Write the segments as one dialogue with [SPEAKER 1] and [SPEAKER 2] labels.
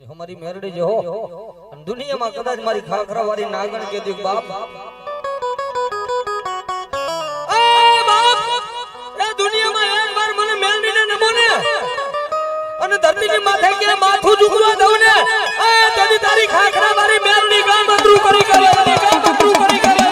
[SPEAKER 1] हमारी मेरड़ी जो हो दुनिया में कदाच मारी खाखरा वाली नागण के दी बाप ए दुनिया में एक बार मने मेरड़ी ने नमो ने અને ધરતી ની માથે કે માથું ઝુકવા દઉં ને એ તેની તારી ખાખરા વાળી મેરડી ગામ અંતરું કરી કરે ગામ અંતરું કરી કરે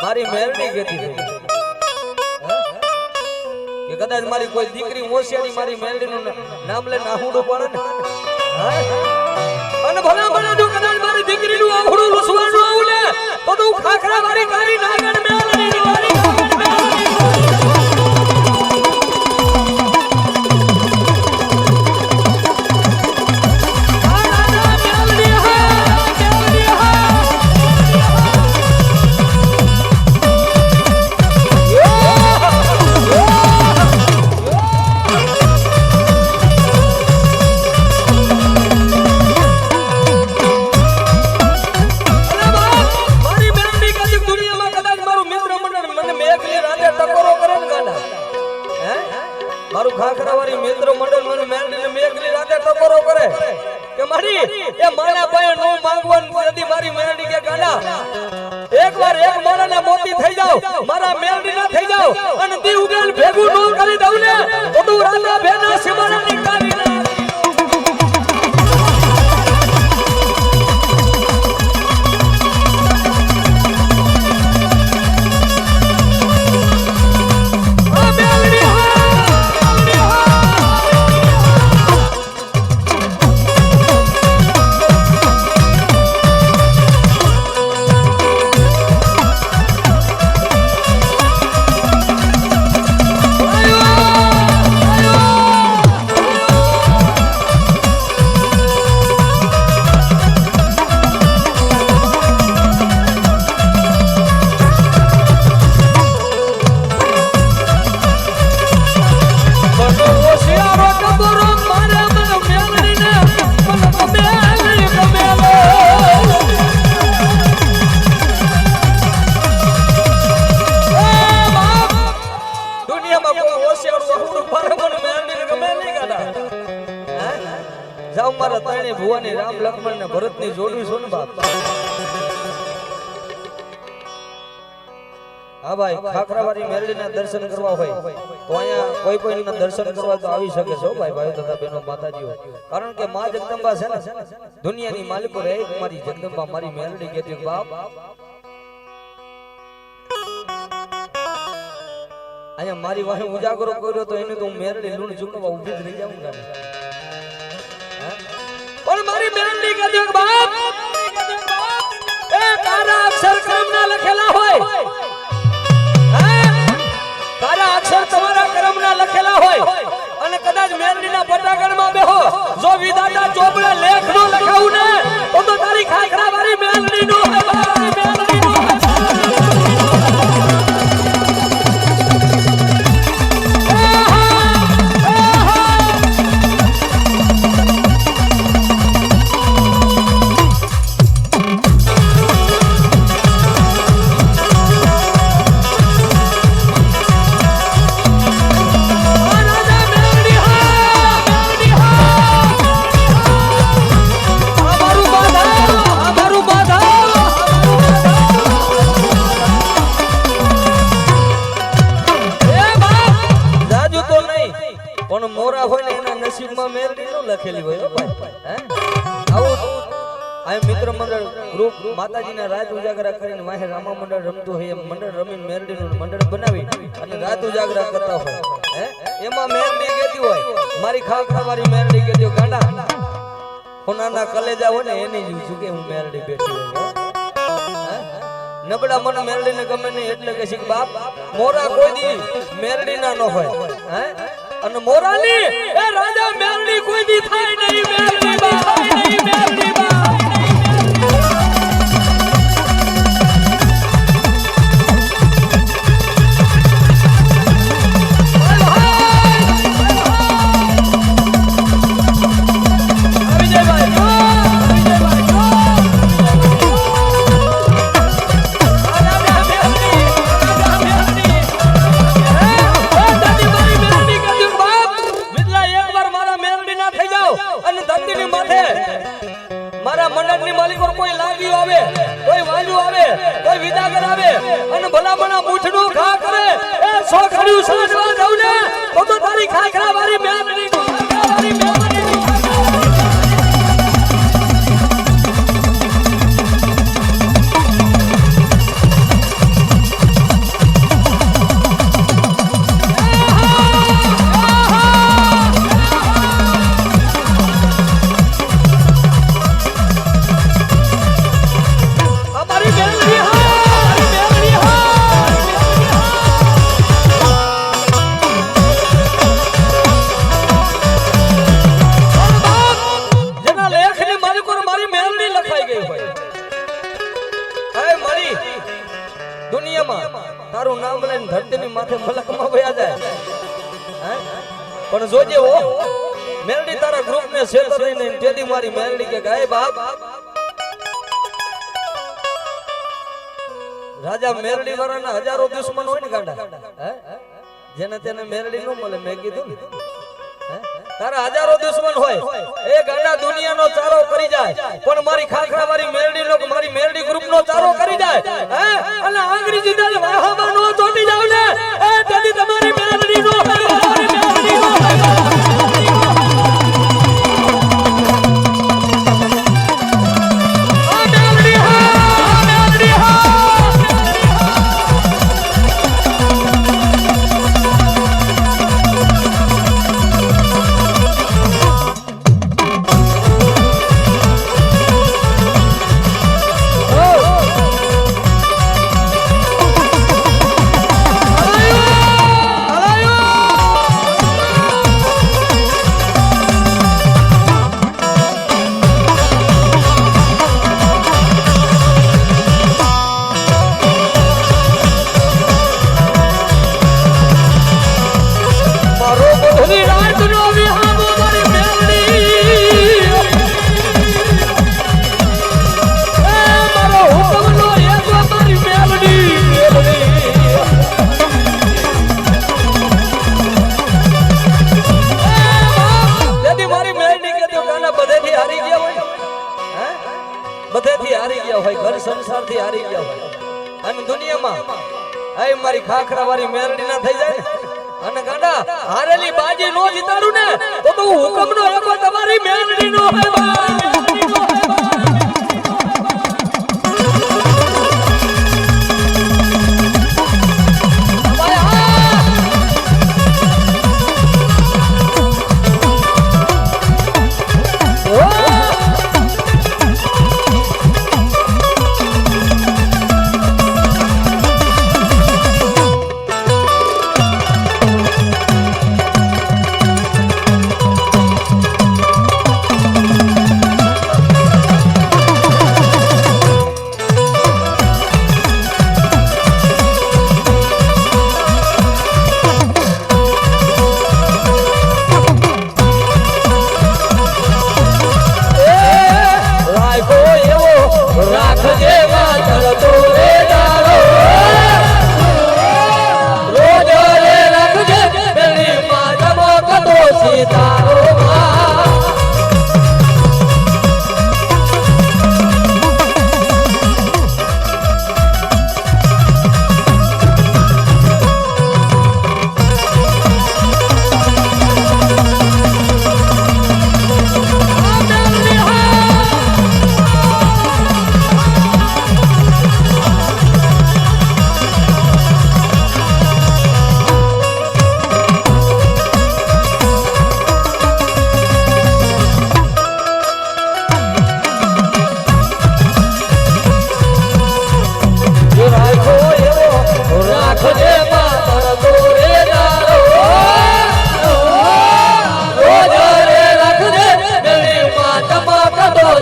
[SPEAKER 1] मारी मेरड़ी कहती है कि कदाच मारी कोई दीकरी होशियारी मारी मेरड़ी नु नाम ले नाहुडो पड़े ने अने भला भला जो कदाच मारी दीकरी नु आहुडो रुसवाडो आवले तो तू खाखरा मारी कारी नागण मेरड़ी नी कारी मारा मेलडी ना થઈ જાવ અને દી ઉગેલ ભેગું નો કરી દઉં ને તો તું રાના ભેના સિમારા ની કારી ના ભુવાની રામ લક્ષ્મણ ને ભરત ની જોડવી છો ને બાપ હા ભાઈ ખાખરાવાળી મેરડી ના દર્શન કરવા હોય તો અહીંયા કોઈ કોઈ ના દર્શન કરવા તો આવી શકે છો ભાઈ ભાઈ તથા બહેનો માતાજીઓ કારણ કે માં જગદંબા છે ને દુનિયાની માલિકો રે મારી જગદંબા મારી મેરડી કહેતી બાપ અહીંયા મારી વાહે ઉજાગરો કર્યો તો એને તો હું મેરડી લૂણ ચૂકવા ઊભી જ રહી જાઉં और मारी मेरड़ी का देख बाप ए तारा अक्षर कर्म ना लखेला होय तारा अक्षर तुम्हारा कर्म ना लखेला होय અને કદાચ મેરડી ના પટાગણ માં બેહો જો વિધાતા ચોપડે લેખ નો લખાવું ને તો તારી ખાખરા વાળી મેલડી નો હે ભાઈ મેલડી નો લખેલી હોય ભાઈ હે આવું આ મિત્ર મંડળ ગ્રુપ માતાજીના રાત ઉજાગરા કરીને વાહે રામા મંડળ રમતું હોય એમ મંડળ રમીને મેરડીનું મંડળ બનાવી અને રાત ઉજાગરા કરતા હોય હે એમાં મેરડી કહેતી હોય મારી ખાખરા વાળી મેરડી કહેતી હોય ગાંડા હોનાના કલેજા હોય ને એની જ શું કે હું મેરડી બેઠી હોય નબળા મને મેરડીને ગમે નહીં એટલે કે છે બાપ મોરા કોઈ દી મેરડીના ન હોય હે અને મોરાની એ રાજા મેરડી કોઈ દી થાય નહીં મેરડી બા થાય નહીં મેરડી બા મારા મંડળની માલિકો કોઈ લાગ્યું આવે કોઈ વાંજુ આવે કોઈ વિદાગર આવે અને ભલામણા મૂઠનું ખા કરે એ સોખડ્યું સાજવા જાવ ને તો તારી ખાખરા વાળી મેલડી ખાખરા વાળી મેલડી તારું નામ લઈને ધરતીની માથે મલકમાં વયા જાય પણ જોજે હો મેલડી તારા ગ્રુપને શેતર લઈને તેદી મારી મેલડી કે ગાય બાપ રાજા મેલડી વાળાના હજારો દુશ્મન હોય ને ગાંડા જેને તેને મેલડી ન મળે મેં કીધું તારા હજારો દુશ્મન હોય એ ગાંડા દુનિયાનો ચારો કરી જાય પણ મારી ખાખરા વાળી મેલડી નો મારી મેલડી ગ્રુપનો ચારો કરી જાય અને આંગળી જીદલ વાહમાં નો ચોટી જાવ ને એ તેથી તમારી મેલડી નો મારી મેલડી નો સંસારથી હારી ગયા હોય અને દુનિયામાં એ મારી ખાખરા વાળી મેરડી ના થઈ જાય અને ગાંડા હારેલી બાજી નો જીતાડું ને તો હું હુકમનો એકો તમારી મેરડી નો હે ભાઈ
[SPEAKER 2] સીતારો માં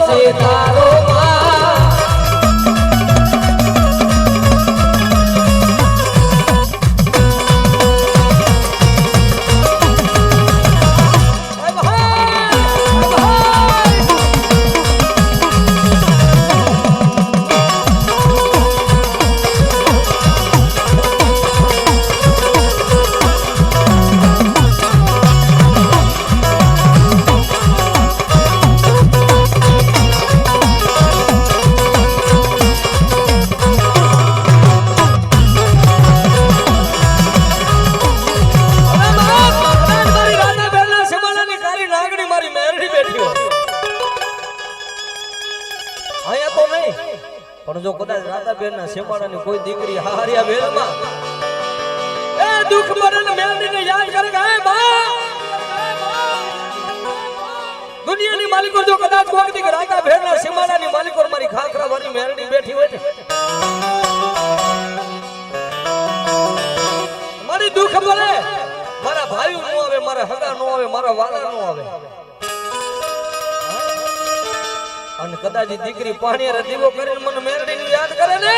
[SPEAKER 2] સીતારો પણ જો કદાચ રાધાબેન ના શેમાડાની કોઈ દીકરી હારિયા વેલમાં એ દુઃખ મરણ મેળવીને યાદ કરે કે હે બા દુનિયાની માલિકો જો કદાચ કોઈ દીકરી રાધાબેન ના શેમાડાની માલિકો મારી ખાખરા વાળી મેરડી બેઠી હોય ને મારી દુઃખ મળે મારા ભાઈઓ નો આવે મારા હગા નો આવે મારા વાલા નો આવે અને કદાચ દીકરી પાણી દીવો કરીને મને મેરડી યાદ કરે ને